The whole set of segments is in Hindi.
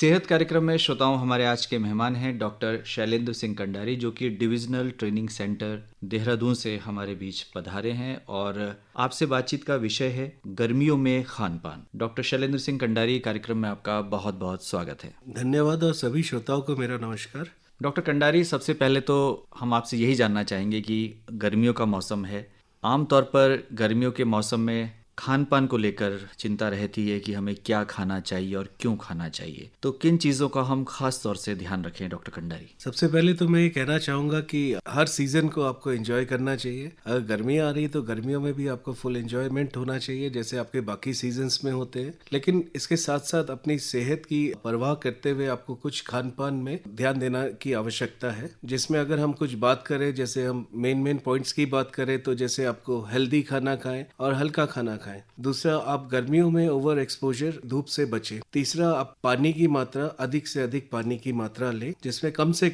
सेहत कार्यक्रम में श्रोताओं हमारे आज के मेहमान हैं डॉक्टर शैलेंद्र सिंह कंडारी, जो कि डिविजनल ट्रेनिंग सेंटर देहरादून से हमारे बीच पधारे हैं और आपसे बातचीत का विषय है गर्मियों में खान पान। डॉक्टर शैलेंद्र सिंह कंडारी, कार्यक्रम में आपका बहुत बहुत स्वागत है। धन्यवाद और सभी श्रोताओं को मेरा नमस्कार। डॉक्टर कंडारी, सबसे पहले तो हम आपसे यही जानना चाहेंगे कि गर्मियों का मौसम है, आमतौर पर गर्मियों के मौसम में खान पान को लेकर चिंता रहती है कि हमें क्या खाना चाहिए और क्यों खाना चाहिए, तो किन चीज़ों का हम खास तौर से ध्यान रखें डॉक्टर कंडारी? सबसे पहले तो मैं ये कहना चाहूँगा कि हर सीज़न को आपको एंजॉय करना चाहिए। अगर गर्मी आ रही है तो गर्मियों में भी आपको फुल एंजॉयमेंट होना चाहिए जैसे आपके बाकी सीजन्स में होते हैं, लेकिन इसके साथ साथ अपनी सेहत की परवाह करते हुए आपको कुछ खान पान में ध्यान देना की आवश्यकता है। जिसमें अगर हम कुछ बात करें, जैसे हम मेन पॉइंट्स की बात करें, तो जैसे आपको हेल्दी खाना खाएं और हल्का खाना खाएं। दूसरा, आप गर्मियों में ओवर एक्सपोजर धूप से बचें। तीसरा, आप पानी की मात्रा अधिक से अधिक पानी की मात्रा लें, जिसमें कम से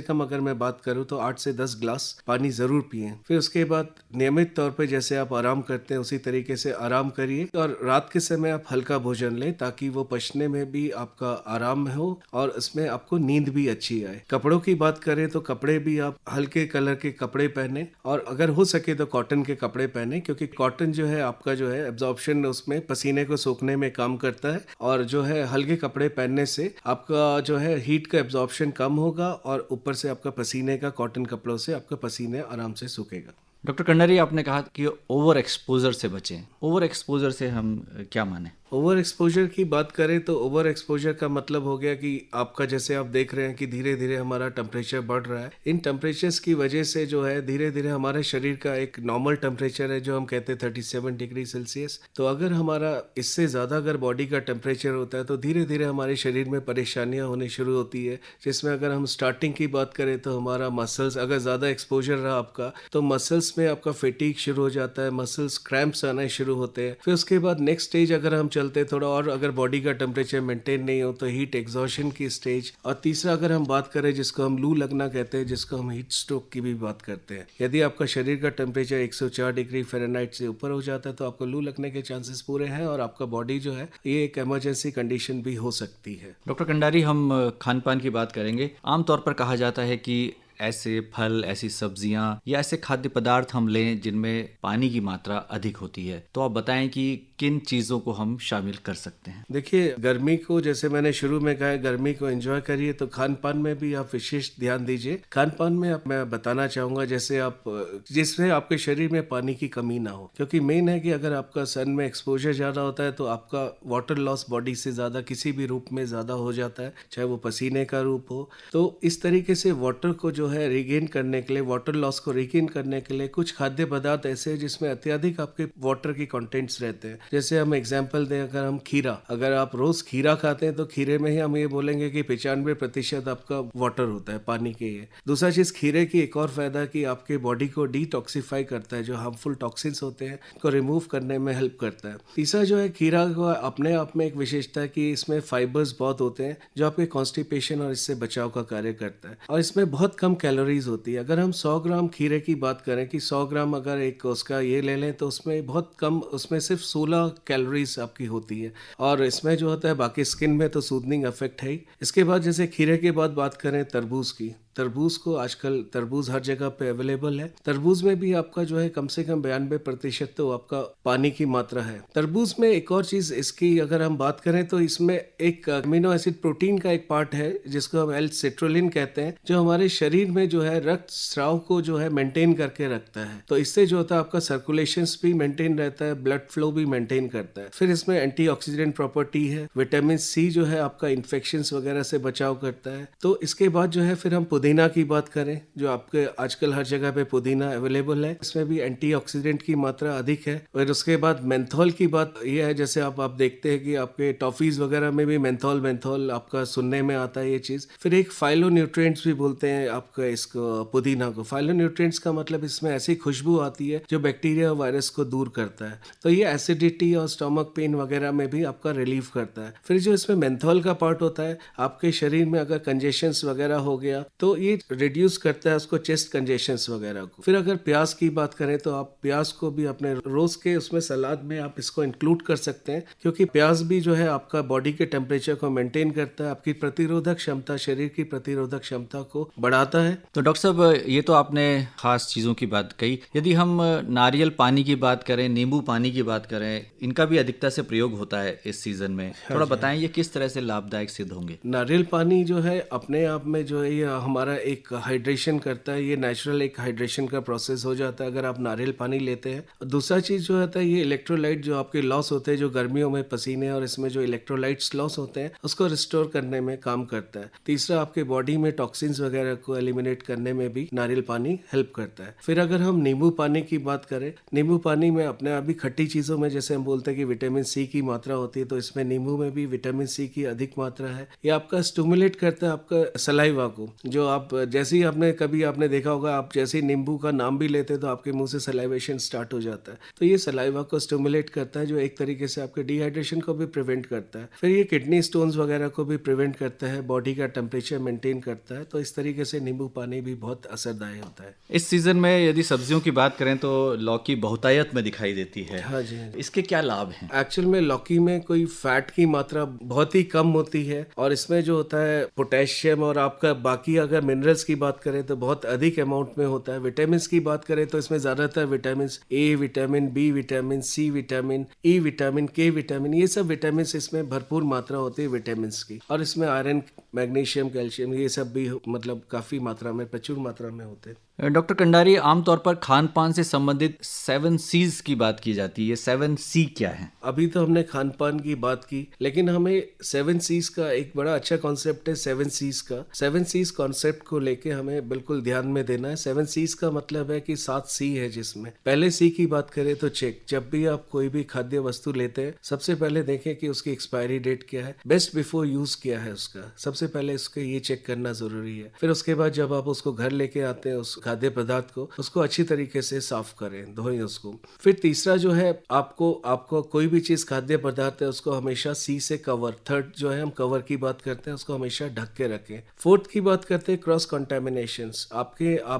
कम अगर मैं बात करूं तो 8 से 10 ग्लास पानी जरूर पिएं। फिर उसके बाद नियमित तौर पे जैसे आप आराम करते हैं उसी तरीके से आराम करिए और रात के समय आप हल्का भोजन लें ताकि वो पचने में भी आपका आराम हो और उसमें आपको नींद भी अच्छी आए। कपड़ों की बात करें तो कपड़े भी आप हल्के कलर के कपड़े पहने और अगर हो सके तो कॉटन के कपड़े पहने, क्योंकि कॉटन जो है आपका जो है एब्जॉर्प्शन उसमें पसीने को सोखने में काम करता है और जो है हल्के कपड़े पहनने से आपका जो है हीट का एब्जॉर्प्शन कम होगा और ऊपर से आपका पसीने का कॉटन कपड़ों से आपका पसीने आराम से सूखेगा। डॉक्टर कंडारी, आपने कहा कि ओवर एक्सपोजर से बचें। ओवर एक्सपोजर से हम क्या माने? ओवर एक्सपोजर की बात करें तो ओवर एक्सपोजर का मतलब हो गया कि आपका, जैसे आप देख रहे हैं कि धीरे धीरे हमारा टेम्परेचर बढ़ रहा है। इन टेम्परेचर्स की वजह से जो है धीरे धीरे हमारे शरीर का एक नॉर्मल टेम्परेचर है जो हम कहते हैं 37 डिग्री सेल्सियस। तो अगर हमारा इससे ज़्यादा अगर बॉडी का टेम्परेचर होता है तो धीरे धीरे हमारे शरीर में परेशानियाँ होनी शुरू होती है। जिसमें अगर हम स्टार्टिंग की बात करें तो हमारा मसल्स, अगर ज़्यादा एक्सपोजर रहा आपका तो मसल्स में आपका फैटीग शुरू हो जाता है, मसल्स क्रैम्प्स आना शुरू होते हैं। फिर उसके बाद नेक्स्ट स्टेज अगर हम चलते थोड़ा और, अगर बॉडी का टेम्परेचर मेंटेन नहीं हो तो हीट एग्जॉशन की स्टेज। और तीसरा अगर हम बात करें जिसको हम लू लगना कहते हैं, जिसको हम हीट स्ट्रोक की भी बात करते हैं। यदि आपका शरीर का टेम्परेचर 104 डिग्री फ़ारेनहाइट से ऊपर हो जाता है तो आपको लू लगने के चांसेस पूरे हैं और आपका बॉडी जो है ये एक इमरजेंसी कंडीशन भी हो सकती है। डॉक्टर कंडारी, हम खान पान की बात करेंगे। आमतौर पर कहा जाता है कि ऐसे फल, ऐसी सब्जियां या ऐसे खाद्य पदार्थ हम लें जिनमें पानी की मात्रा अधिक होती है, तो आप बताएं कि किन चीज़ों को हम शामिल कर सकते हैं? देखिए, गर्मी को, जैसे मैंने शुरू में कहा, गर्मी को एंजॉय करिए तो खान पान में भी आप विशेष ध्यान दीजिए। खान पान में मैं बताना चाहूँगा जैसे आप, जिसमें आपके शरीर में पानी की कमी ना हो, क्योंकि मेन है कि अगर आपका सन में एक्सपोजर ज़्यादा होता है तो आपका वाटर लॉस बॉडी से ज़्यादा किसी भी रूप में ज़्यादा हो जाता है, चाहे वो पसीने का रूप हो। तो इस तरीके से वाटर को जो है रिगेन करने के लिए, वाटर लॉस को रिगेन करने के लिए कुछ खाद्य पदार्थ ऐसे हैं जिसमें अत्यधिक आपके वाटर की कंटेंट्स रहते हैं। जैसे हम एग्जांपल दें, अगर हम खीरा, अगर आप रोज खीरा खाते हैं तो खीरे में ही हम ये बोलेंगे कि 95% आपका वाटर होता है, पानी के। ये दूसरा चीज, खीरे की एक और फायदा कि आपके बॉडी को डिटॉक्सिफाई करता है, जो हार्मफुल टॉक्सिन्स होते हैं को रिमूव करने में हेल्प करता है। तीसरा जो है, खीरा को अपने आप में एक विशेषता है कि इसमें फाइबर्स बहुत होते हैं जो आपके कॉन्स्टिपेशन और इससे बचाव का कार्य करता है और इसमें बहुत कम कैलोरीज होती है। अगर हम 100 ग्राम खीरे की बात करें कि 100 ग्राम अगर एक उसका ये ले लें तो उसमें बहुत कम, उसमें सिर्फ 16 कैलोरीज आपकी होती है और इसमें जो होता है बाकी स्किन में तो सूदनिंग इफेक्ट है ही। इसके बाद जैसे खीरे के बाद बात करें तरबूज की, तरबूज को आजकल तरबूज हर जगह पे अवेलेबल है। तरबूज में भी आपका जो है कम से कम 92% तो आपका पानी की मात्रा है। तरबूज में एक और चीज इसकी अगर हम बात करें तो इसमें एक अमीनो एसिड प्रोटीन का एक पार्ट है जिसको हम एल-सिट्रोलिन कहते हैं, जो हमारे शरीर में जो है रक्त स्राव को जो है मेंटेन करके रखता है। तो इससे जो होता है आपका सर्कुलेशन भी मेंटेन रहता है, ब्लड फ्लो भी मेंटेन करता है। फिर इसमें एंटीऑक्सीडेंट प्रॉपर्टी है, विटामिन सी जो है आपका इन्फेक्शंस वगैरह से बचाव करता है। तो इसके बाद जो है फिर हम पुदीना की बात करें, जो आपके आजकल हर जगह पे पुदीना अवेलेबल है, इसमें भी एंटीऑक्सीडेंट की मात्रा अधिक है। और उसके बाद मेंथोल की बात यह है, जैसे आप देखते हैं कि आपके टॉफीज वगैरह में भी मेंथोल आपका सुनने में आता है ये चीज। फिर एक फाइलोन्यूट्रिएंट्स भी बोलते हैं आपका इसको, पुदीना को। फाइलोन्यूट्रिएंट्स का मतलब इसमें ऐसी खुशबू आती है जो बैक्टीरिया वायरस को दूर करता है, तो ये एसिडिटी और स्टमक पेन वगैरह में भी आपका रिलीफ करता है। फिर जो इसमें मेंथोल का पार्ट होता है, आपके शरीर में अगर कंजेशंस वगैरह हो गया तो तो ये रिड्यूस करता है उसको चेस्ट कंजेशंस वगैरह को। फिर अगर प्याज की बात करें तो आप प्याज को भी अपने रोज के उसमें सलाद में आप इसको इंक्लूड कर सकते हैं, क्योंकि प्याज भी जो है आपका बॉडी के टेम्परेचर को मेंटेन करता है, आपकी प्रतिरोधक क्षमता, शरीर की प्रतिरोधक क्षमता को बढ़ाता है। तो डॉक्टर साहब, ये तो आपने खास चीज़ों की बात कही। यदि हम नारियल पानी की बात करें, नींबू पानी की बात करें, इनका भी अधिकता से प्रयोग होता है इस सीजन में, थोड़ा बताएं ये किस तरह से लाभदायक सिद्ध होंगे। नारियल पानी जो है अपने आप में जो है ये हमारा एक हाइड्रेशन करता है, ये नेचुरल एक हाइड्रेशन का प्रोसेस हो जाता है अगर आप नारियल पानी लेते हैं। दूसरा चीज जो होता है ये इलेक्ट्रोलाइट जो आपके लॉस होते हैं, जो गर्मियों में पसीने और इसमें जो इलेक्ट्रोलाइट्स लॉस होते हैं उसको रिस्टोर करने में काम करता है। तीसरा, आपके बॉडी में टॉक्सिन्स वगैरह को एलिमिनेट करने में भी नारियल पानी हेल्प करता है। फिर अगर हम नींबू पानी की बात करें, नींबू पानी में अपने आप भी खट्टी चीजों में जैसे हम बोलते हैं कि विटामिन सी की मात्रा होती है, तो इसमें नींबू में भी विटामिन सी की अधिक मात्रा है। ये आपका स्टिमुलेट करता है आपका सलाइवा को, जो आप जैसे ही आपने देखा होगा, आप जैसे ही नींबू का नाम भी लेते हैं तो आपके मुंह से सलाइवेशन स्टार्ट हो जाता है। तो ये सलाइवा को स्टिमुलेट करता है, जो एक तरीके से आपके डिहाइड्रेशन को भी प्रिवेंट करता है। फिर ये किडनी स्टोन्स वगैरह को भी प्रिवेंट करता है, बॉडी का टेम्परेचर मेंटेन करता है। तो इस तरीके से नींबू पानी भी बहुत असरदायक होता है। इस सीजन में यदि सब्जियों की बात करें तो लौकी बहुतायत में दिखाई देती है। हाँ जी, हाँ जी। इसके क्या लाभ हैं? एक्चुअल में लौकी में कोई फैट की मात्रा बहुत ही कम होती है, और इसमें जो होता है पोटेशियम और आपका बाकी अगर मिनरल्स की बात करें तो बहुत अधिक अमाउंट में होता है। विटामिन की बात करें तो इसमें ज्यादातर vitamin A, vitamin B, vitamin C, vitamin E, vitamin K, vitamin, ये सब विटामिन इसमें भरपूर मात्रा होती है विटामिन की। और इसमें आयरन, मैग्नीशियम, कैल्शियम, ये सब भी मतलब काफी मात्रा में, प्रचुर मात्रा में होते हैं। डॉक्टर कंडारी, आमतौर पर खान पान से संबंधित 7 C's की बात की जाती है। 7 C क्या है? अभी तो हमने खान पान की बात की, लेकिन हमें 7 C's का एक बड़ा अच्छा कॉन्सेप्ट है। 7 C's का 7 C's कॉन्सेप्ट को लेके हमें बिल्कुल ध्यान में देना है। 7 C's का मतलब है कि 7 C है, जिसमें पहले C की बात करें तो चेक। जब भी आप कोई भी खाद्य वस्तु लेते हैं, सबसे पहले देखें कि उसकी एक्सपायरी डेट क्या है, बेस्ट बिफोर यूज क्या है उसका, सबसे पहले उसको ये चेक करना जरूरी है। फिर उसके बाद जब आप उसको घर लेके आते हैं, उस खाद्य पदार्थ को, उसको अच्छी तरीके से साफ करें, धोएं उसको। फिर तीसरा जो है, आपको कोई भी चीज खाद्य पदार्थ है उसको हमेशा सी से कवर, थर्ड जो है हम कवर की बात करते हैं, उसको हमेशा ढक के रखें। फोर्थ की बात करते हैं क्रॉस कंटामिनेशंस। आप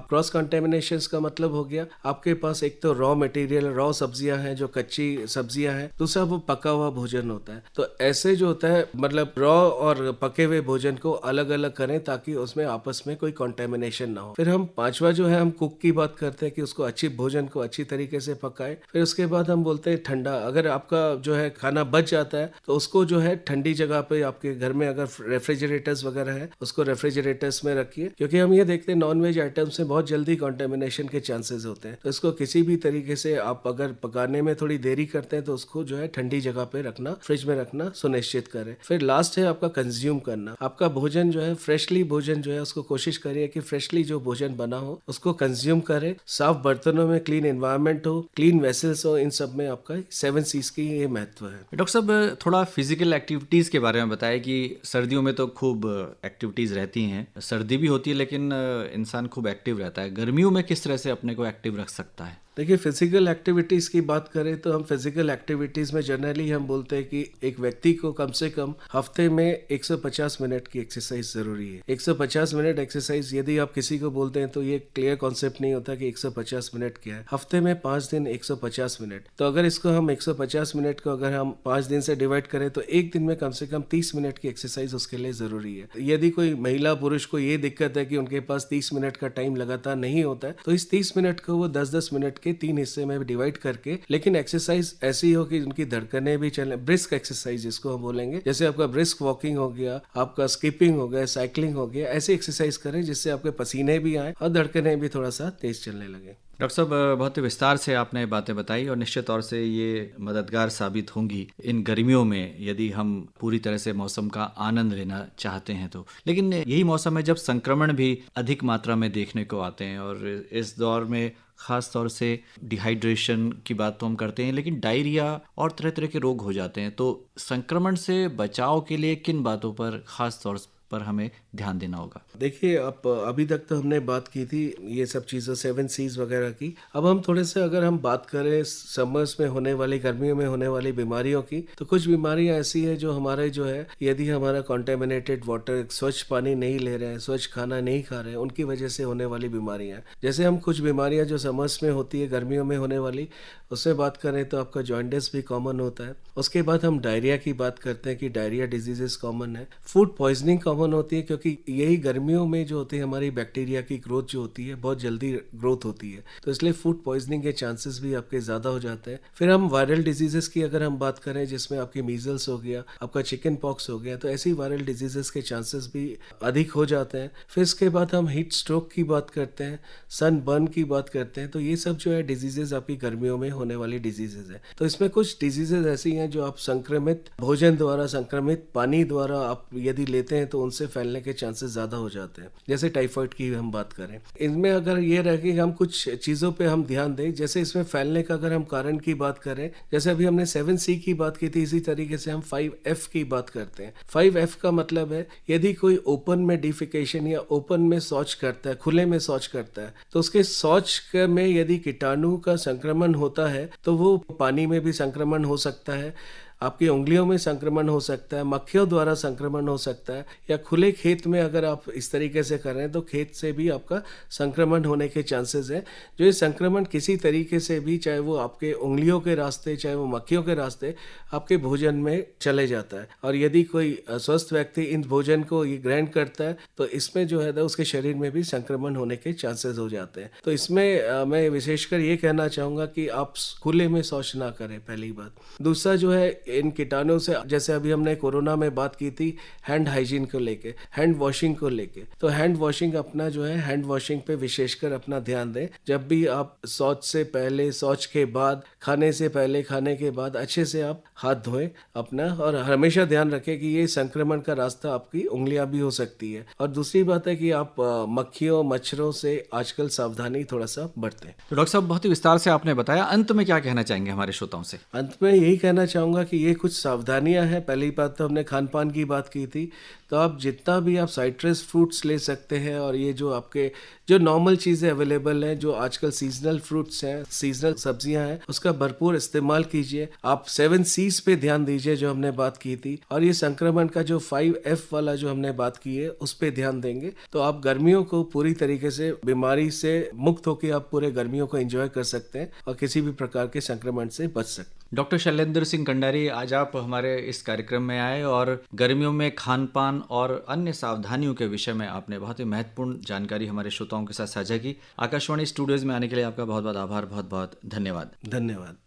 क्रॉस कंटामिनेशंस का मतलब हो गया आपके पास एक तो रॉ मटेरियल, रॉ सब्जियां हैं, जो कच्ची सब्जियां हैं, दूसरा वो पका हुआ भोजन होता है। तो ऐसे जो होता है, मतलब रॉ और पके हुए भोजन को अलग अलग करें ताकि उसमें आपस में कोई कंटामिनेशन ना हो। फिर हम पांचवा जो है हम कुक की बात करते हैं कि उसको अच्छी भोजन को अच्छी तरीके से पकाए। फिर उसके बाद हम बोलते हैं ठंडा, अगर आपका जो है खाना बच जाता है तो उसको जो है ठंडी जगह पे, आपके घर में अगर रेफ्रिजरेटर्स वगैरह है, उसको रेफ्रिजरेटर्स में रखिए, क्योंकि हम ये देखते हैं नॉन वेज आइटम्स में बहुत जल्दी कंटामिनेशन के चांसेस होते हैं। तो इसको किसी भी तरीके से आप अगर पकाने में थोड़ी देरी करते हैं तो उसको जो है ठंडी जगह पे रखना, फ्रिज में रखना सुनिश्चित करें। फिर लास्ट है आपका कंज्यूम करना। आपका भोजन जो है फ्रेशली, भोजन जो है उसको कोशिश करिए कि फ्रेशली जो भोजन बना हो उसको कंज्यूम करें। साफ बर्तनों में, क्लीन एनवायरनमेंट हो, क्लीन वेसल्स हो, इन सब में आपका 7 C's की ये महत्व है। डॉक्टर साहब, थोड़ा फिजिकल एक्टिविटीज़ के बारे में बताएं कि सर्दियों में तो खूब एक्टिविटीज़ रहती हैं, सर्दी भी होती है लेकिन इंसान खूब एक्टिव रहता है। गर्मियों में किस तरह से अपने को एक्टिव रख सकता है? देखिए, फिजिकल एक्टिविटीज़ की बात करें तो हम फिजिकल एक्टिविटीज़ में जनरली हम बोलते हैं कि एक व्यक्ति को कम से कम हफ्ते में 150 मिनट की एक्सरसाइज ज़रूरी है। 150 मिनट एक्सरसाइज यदि आप किसी को बोलते हैं तो ये क्लियर कॉन्सेप्ट नहीं होता कि 150 मिनट क्या है। हफ्ते में 5 दिन 150 मिनट, तो अगर इसको हम 150 मिनट को अगर हम 5 दिन से डिवाइड करें तो एक दिन में कम से कम 30 मिनट की एक्सरसाइज उसके लिए ज़रूरी है। यदि कोई महिला पुरुष को ये दिक्कत है कि उनके पास 30 मिनट का टाइम लगातार नहीं होता है, तो इस 30 मिनट को वो 10-10 मिनट के 3 हिस्से में डिवाइड करके, लेकिन एक्सरसाइज ऐसी हो कि उनकी धड़कने भी चले, ब्रिस्क एक्सरसाइज जिसको हम बोलेंगे, जैसे आपका ब्रिस्क वॉकिंग हो गया, आपका स्किपिंग हो गया, साइकिलिंग हो गया, ऐसी एक्सरसाइज करें जिससे आपके पसीने भी आए और धड़कने भी थोड़ा सा तेज चलने लगे। डॉक्टर साहब, बहुत विस्तार से आपने बातें बताई और निश्चित तौर से ये मददगार साबित होंगी इन गर्मियों में, यदि हम पूरी तरह से मौसम का आनंद लेना चाहते हैं तो। लेकिन यही मौसम है जब संक्रमण भी अधिक मात्रा में देखने को आते हैं, और इस दौर में ख़ास तौर से डिहाइड्रेशन की बात तो हम करते हैं, लेकिन डायरिया और तरह तरह के रोग हो जाते हैं। तो संक्रमण से बचाव के लिए किन बातों पर ख़ास तौर पर हमें ध्यान देना होगा? देखिए, अब अभी तक तो हमने बात की थी ये सब चीज़ें 7 सीज़ वगैरह की। अब हम थोड़े से अगर हम बात करें समर्स में होने वाली, गर्मियों में होने वाली बीमारियों की, तो कुछ बीमारियां ऐसी है जो हमारे जो है, यदि हमारा कॉन्टेमिनेटेड वाटर, स्वच्छ पानी नहीं ले रहे हैं, स्वच्छ खाना नहीं खा रहे हैं, उनकी वजह से होने वाली बीमारियां। जैसे हम कुछ बीमारियां जो समर्स में होती है, गर्मियों में होने वाली, उससे बात करें तो आपका जॉइंटिस भी कॉमन होता है। उसके बाद हम डायरिया की बात करते हैं कि डायरिया डिजीजेस कॉमन है। फूड पॉइजनिंग कॉमन होती है, क्योंकि यही गर्मियों में जो होती है हमारी बैक्टीरिया की ग्रोथ जो होती है बहुत जल्दी ग्रोथ होती है, तो इसलिए फूड पॉइजनिंग के चांसेस भी आपके ज़्यादा हो जाते हैं। फिर हम वायरल डिजीजेस की अगर हम बात करें, जिसमें आपकी मीजल्स हो गया, आपका चिकन पॉक्स हो गया, तो ऐसी वायरल डिजीजेस के चांसेस भी अधिक हो जाते हैं। फिर इसके बाद हम हीट स्ट्रोक की बात करते हैं, सन बर्न की बात करते हैं। तो ये सब जो है डिजीजेज आपकी गर्मियों में होने वाली डिजीजेज है। तो इसमें कुछ डिजीजेज ऐसी हैं जो आप संक्रमित भोजन द्वारा, संक्रमित पानी द्वारा आप यदि लेते हैं तो उनसे फैलने के चांसेस ज़्यादा हो जाते हैं। जैसे टाइफाइड की हम बात करें, इनमें अगर ये रहे कि हम कुछ चीज़ों पे हम ध्यान दें, जैसे इसमें फैलने का अगर हम कारण की बात करें, जैसे अभी हमने 7C की बात की थी, इसी तरीके से हम 5F की बात करते हैं। 5F का मतलब है यदि कोई ओपन में डिफिकेशन या ओपन में शौच करता है, खुले में शौच करता है, तो उसके शौच में यदि कीटाणु का संक्रमण होता है तो वो पानी में भी संक्रमण हो सकता है, आपकी उंगलियों में संक्रमण हो सकता है, मक्खियों द्वारा संक्रमण हो सकता है, या खुले खेत में अगर आप इस तरीके से कर रहे हैं तो खेत से भी आपका संक्रमण होने के चांसेस है। जो ये संक्रमण किसी तरीके से भी, चाहे वो आपके उंगलियों के रास्ते, चाहे वो मक्खियों के रास्ते, आपके भोजन में चले जाता है। और यदि कोई स्वस्थ व्यक्ति इन भोजन को ये ग्रहण करता है तो इसमें जो है उसके शरीर में भी संक्रमण होने के चांसेस हो जाते हैं। तो इसमें मैं विशेषकर ये कहना चाहूँगा कि आप खुले में शौच ना करें, पहली बात। दूसरा जो है, इन कीटाणुओं से, जैसे अभी हमने कोरोना में बात की थी हैंड हाइजीन को लेके, हैंड वॉशिंग को लेके, तो हैंड वॉशिंग अपना जो है, हैंड वॉशिंग पे विशेषकर अपना ध्यान दें। जब भी आप शौच से पहले, शौच के बाद, खाने से पहले, खाने के बाद अच्छे से आप हाथ धोएं अपना, और हमेशा ध्यान रखें कि ये संक्रमण का रास्ता आपकी उंगलियां भी हो सकती है। और दूसरी बात है कि आप मक्खियों, मच्छरों से आजकल सावधानी थोड़ा सा बरतें। तो डॉक्टर साहब, बहुत ही विस्तार से आपने बताया, अंत में क्या कहना चाहेंगे हमारे श्रोताओं से? अंत में यही कहना चाहूँगा कि ये कुछ सावधानियां हैं। पहली बात तो हमने खान पान की बात की थी, तो आप जितना भी आप साइट्रस फ्रूट्स ले सकते हैं, और ये जो आपके जो नॉर्मल चीज़ें अवेलेबल हैं, जो आजकल सीजनल फ्रूट्स हैं, सीजनल सब्जियां हैं, उसका भरपूर इस्तेमाल कीजिए। आप 7 C's पे ध्यान दीजिए जो हमने बात की थी, और ये संक्रमण का जो 5F वाला जो हमने बात की है उस पे ध्यान देंगे, तो आप गर्मियों को पूरी तरीके से, बीमारी से मुक्त होकर आप पूरे गर्मियों को एंजॉय कर सकते हैं और किसी भी प्रकार के संक्रमण से बच सकते हैं। डॉक्टर शैलेंद्र सिंह कंडारी, आज आप हमारे इस कार्यक्रम में आए और गर्मियों में खान पान और अन्य सावधानियों के विषय में आपने बहुत ही महत्वपूर्ण जानकारी हमारे श्रोताओं के साथ साझा की। आकाशवाणी स्टूडियोज में आने के लिए आपका बहुत बहुत आभार, बहुत बहुत धन्यवाद। धन्यवाद।